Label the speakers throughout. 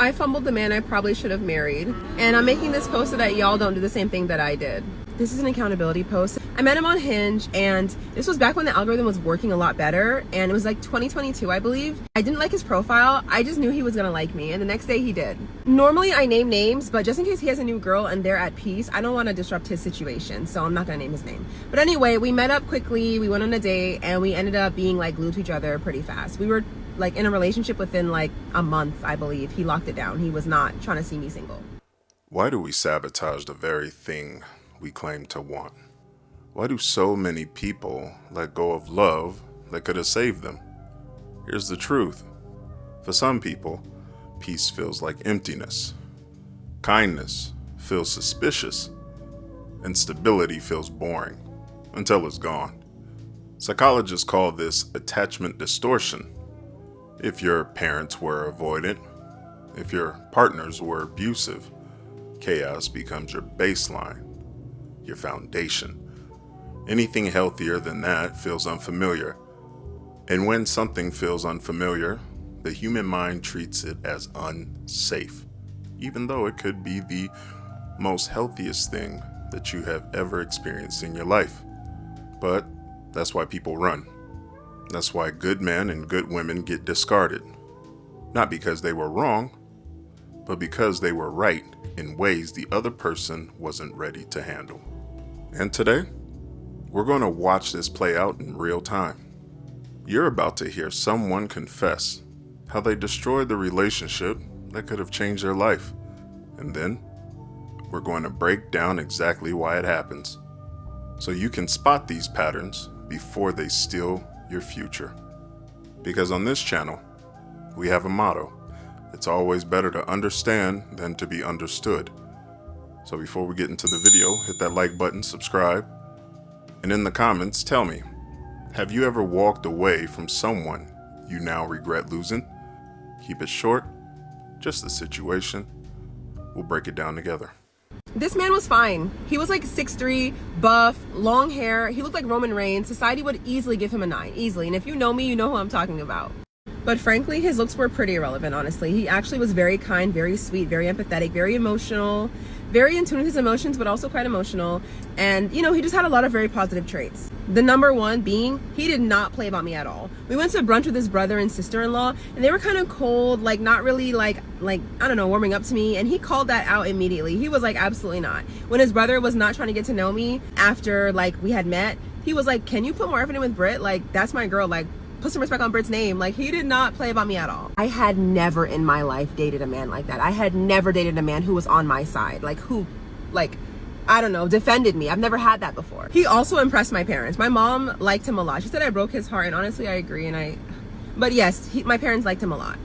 Speaker 1: I fumbled the man I probably should have married. And I'm making this post so that y'all don't do the same thing that I did. This is an accountability post. I met him on Hinge, and this was back when the algorithm was working a lot better, and it was like 2022, I believe. I didn't like his profile. I just knew he was gonna like me, and the next day he did. Normally I name names, but just in case he has a new girl and they're at peace, I don't want to disrupt his situation, so I'm not gonna name his name. But anyway, we met up quickly, we went on a date, and we ended up being like glued to each other pretty fast. We were like in a relationship within like a month, I believe. He locked it down. He was not trying to see me single.
Speaker 2: Why do we sabotage the very thing we claim to want? Why do so many people let go of love that could have saved them? Here's the truth. For some people, peace feels like emptiness. Kindness feels suspicious. And stability feels boring until it's gone. Psychologists call this attachment distortion. If your parents were avoidant, if your partners were abusive, chaos becomes your baseline, your foundation. Anything healthier than that feels unfamiliar. And when something feels unfamiliar, the human mind treats it as unsafe, even though it could be the most healthiest thing that you have ever experienced in your life. But that's why people run. That's why good men and good women get discarded. Not because they were wrong, but because they were right in ways the other person wasn't ready to handle. And today, we're going to watch this play out in real time. You're about to hear someone confess how they destroyed the relationship that could have changed their life. And then, we're going to break down exactly why it happens, so you can spot these patterns before they steal your future. Because on this channel, we have a motto. It's always better to understand than to be understood. So before we get into the video, hit that like button, subscribe, and in the comments, tell me, have you ever walked away from someone you now regret losing? Keep it short, just the situation. We'll break it down together.
Speaker 1: This man was fine. He was like 6'3", buff, long hair. He looked like Roman Reigns. Society would easily give him a 9, easily. And if you know me, you know who I'm talking about. But frankly, his looks were pretty irrelevant, honestly. He actually was very kind, very sweet, very empathetic, very emotional, very in tune with his emotions, but also quite emotional. And, you know, he just had a lot of very positive traits. The number one being, he did not play about me at all. We went to brunch with his brother and sister-in-law, and they were kind of cold, like not really like, I don't know, warming up to me. And he called that out immediately. He was like, absolutely not. When his brother was not trying to get to know me after like we had met, he was like, can you put more effort in with Britt? Like, that's my girl. Like, put some respect on Britt's name. Like, he did not play about me at all. I had never in my life dated a man like that. I had never dated a man who was on my side, like who, like, I don't know, defended me. I've never had that before. He also impressed my parents. My mom liked him a lot. She said I broke his heart, and honestly, I agree. But yes, my parents liked him a lot.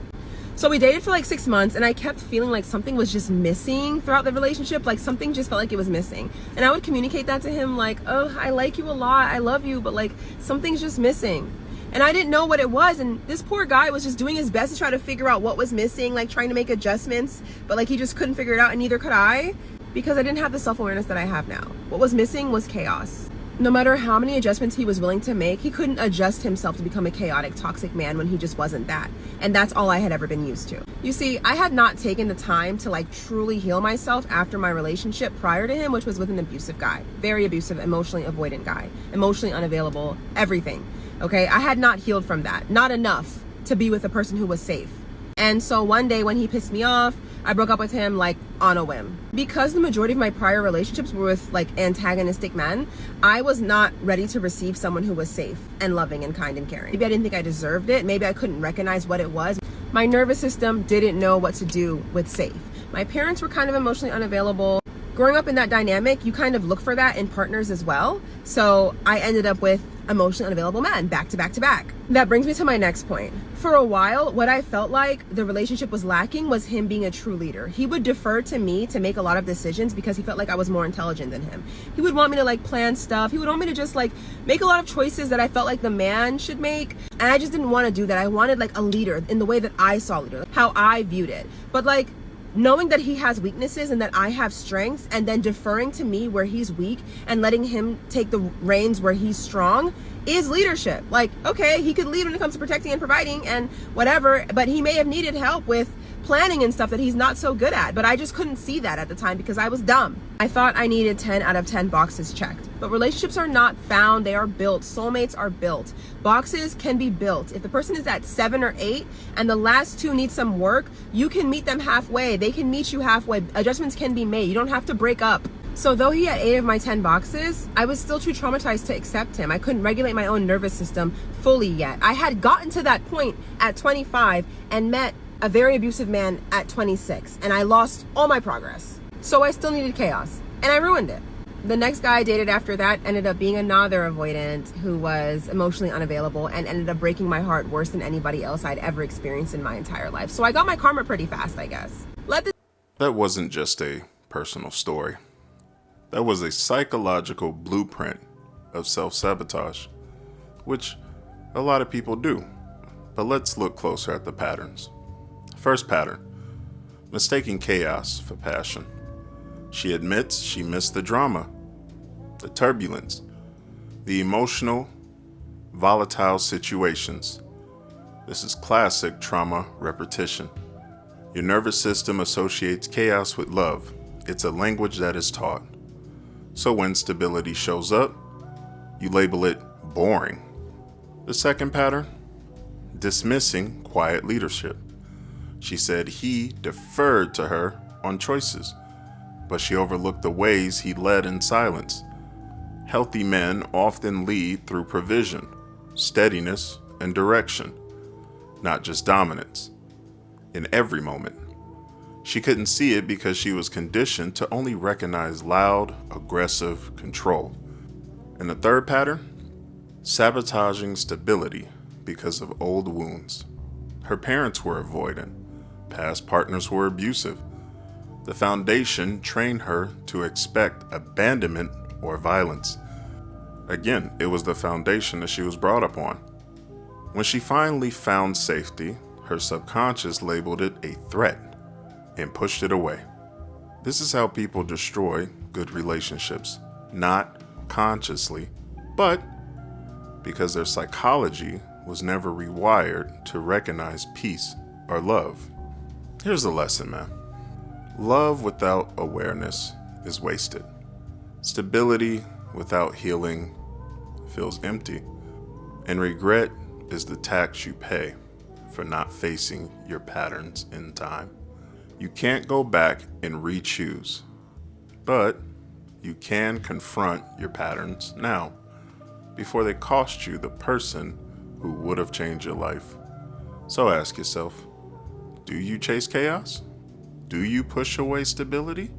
Speaker 1: So we dated for like 6 months, and I kept feeling like something was just missing throughout the relationship. Like something just felt like it was missing. And I would communicate that to him like, oh, I like you a lot. I love you, but like something's just missing. And I didn't know what it was, and this poor guy was just doing his best to try to figure out what was missing, like trying to make adjustments, but like he just couldn't figure it out, and neither could I, because I didn't have the self-awareness that I have now. What was missing was chaos. No matter how many adjustments he was willing to make, he couldn't adjust himself to become a chaotic, toxic man when he just wasn't that. And that's all I had ever been used to. You see, I had not taken the time to like truly heal myself after my relationship prior to him, which was with an abusive guy. Very abusive, emotionally avoidant guy. Emotionally unavailable, everything. Okay, I had not healed from that. Not enough to be with a person who was safe. And so one day when he pissed me off, I broke up with him like on a whim. Because the majority of my prior relationships were with like antagonistic men, I was not ready to receive someone who was safe and loving and kind and caring. Maybe I didn't think I deserved it. Maybe I couldn't recognize what it was. My nervous system didn't know what to do with safe. My parents were kind of emotionally unavailable. Growing up in that dynamic, you kind of look for that in partners as well. So I ended up with emotionally unavailable men back to back to back. That brings me to my next point. For a while, what I felt like the relationship was lacking was him being a true leader. He would defer to me to make a lot of decisions because he felt like I was more intelligent than him. He would want me to like plan stuff. He would want me to just like make a lot of choices that I felt like the man should make. And I just didn't want to do that. I wanted like a leader in the way that I saw leader, how I viewed it. But like, knowing that he has weaknesses and that I have strengths, and then deferring to me where he's weak and letting him take the reins where he's strong is leadership. Like, okay, he could lead when it comes to protecting and providing and whatever, but he may have needed help with planning and stuff that he's not so good at. But I just couldn't see that at the time because I was dumb. I thought I needed 10 out of 10 boxes checked. But relationships are not found, they are built. Soulmates are built. Boxes can be built. If the person is at 7 or 8 and the last 2 need some work, you can meet them halfway. They can meet you halfway. Adjustments can be made. You don't have to break up. So though he had 8 of my 10 boxes, I was still too traumatized to accept him. I couldn't regulate my own nervous system fully yet. I had gotten to that point at 25 and met a very abusive man at 26, and I lost all my progress. So I still needed chaos, and I ruined it. The next guy I dated after that ended up being another avoidant who was emotionally unavailable and ended up breaking my heart worse than anybody else I'd ever experienced in my entire life. So I got my karma pretty fast, I guess.
Speaker 2: That wasn't just a personal story. That was a psychological blueprint of self-sabotage, which a lot of people do. But let's look closer at the patterns. First pattern, mistaking chaos for passion. She admits she missed the drama, the turbulence, the emotional, volatile situations. This is classic trauma repetition. Your nervous system associates chaos with love. It's a language that is taught. So when stability shows up, you label it boring. The second pattern, dismissing quiet leadership. She said he deferred to her on choices, but she overlooked the ways he led in silence. Healthy men often lead through provision, steadiness, and direction, not just dominance, in every moment. She couldn't see it because she was conditioned to only recognize loud, aggressive control. And the third pattern, sabotaging stability because of old wounds. Her parents were avoidant. Past partners were abusive. The foundation trained her to expect abandonment or violence. Again, it was the foundation that she was brought up on. When she finally found safety, her subconscious labeled it a threat and pushed it away. This is how people destroy good relationships, not consciously, but because their psychology was never rewired to recognize peace or love. Here's the lesson, man. Love without awareness is wasted. Stability without healing feels empty. And regret is the tax you pay for not facing your patterns in time. You can't go back and re-choose, but you can confront your patterns now before they cost you the person who would have changed your life. So ask yourself, do you chase chaos? Do you push away stability?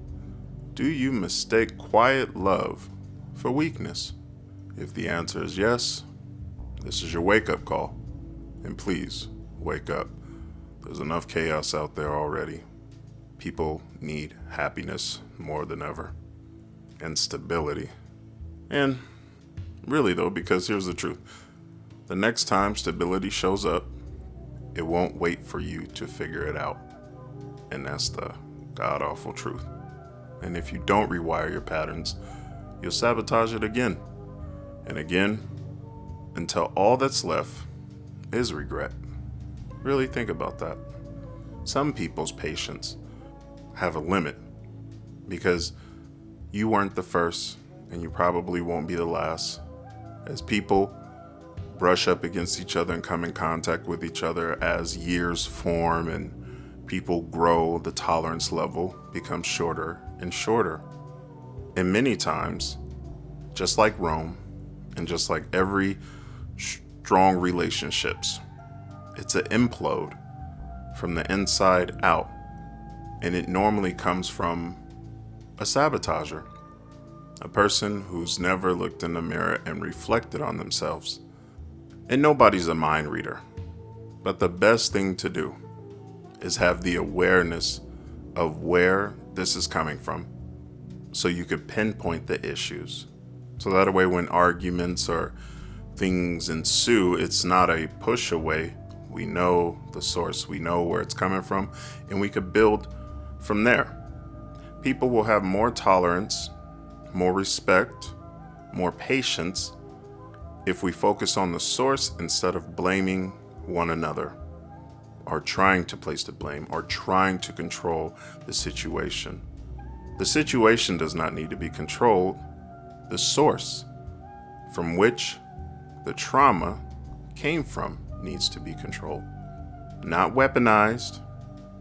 Speaker 2: Do you mistake quiet love for weakness? If the answer is yes, this is your wake-up call. And please, wake up. There's enough chaos out there already. People need happiness more than ever. And stability. And really though, because here's the truth. The next time stability shows up, it won't wait for you to figure it out. And that's the god-awful truth. And if you don't rewire your patterns, you'll sabotage it again and again until all that's left is regret. Really think about that. Some people's patience have a limit because you weren't the first and you probably won't be the last. As people brush up against each other and come in contact with each other, as years form and people grow, the tolerance level becomes shorter and shorter. And many times, just like Rome, and just like every strong relationships, it's an implode from the inside out. And it normally comes from a sabotager, a person who's never looked in the mirror and reflected on themselves. And nobody's a mind reader, but the best thing to do is have the awareness of where this is coming from so you could pinpoint the issues. So that way when arguments or things ensue, it's not a push away. We know the source, we know where it's coming from, and we could build from there. People will have more tolerance, more respect, more patience if we focus on the source instead of blaming one another. are trying to place the blame, are trying to control the situation. The situation does not need to be controlled. The source from which the trauma came from needs to be controlled. Not weaponized,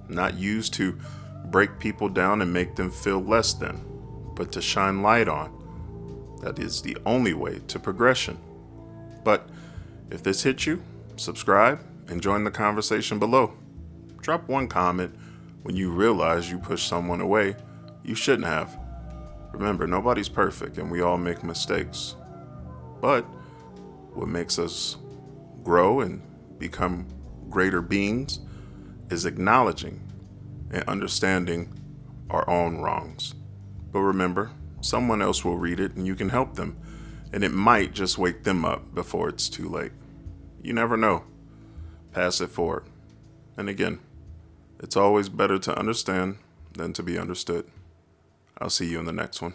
Speaker 2: not used to break people down and make them feel less than, but to shine light on. That is the only way to progression. But if this hit you, subscribe and join the conversation below. Drop one comment when you realize you pushed someone away you shouldn't have. Remember, nobody's perfect and we all make mistakes. But what makes us grow and become greater beings is acknowledging and understanding our own wrongs. But remember, someone else will read it and you can help them, and it might just wake them up before it's too late. You never know. Pass it forward. And again, it's always better to understand than to be understood. I'll see you in the next one.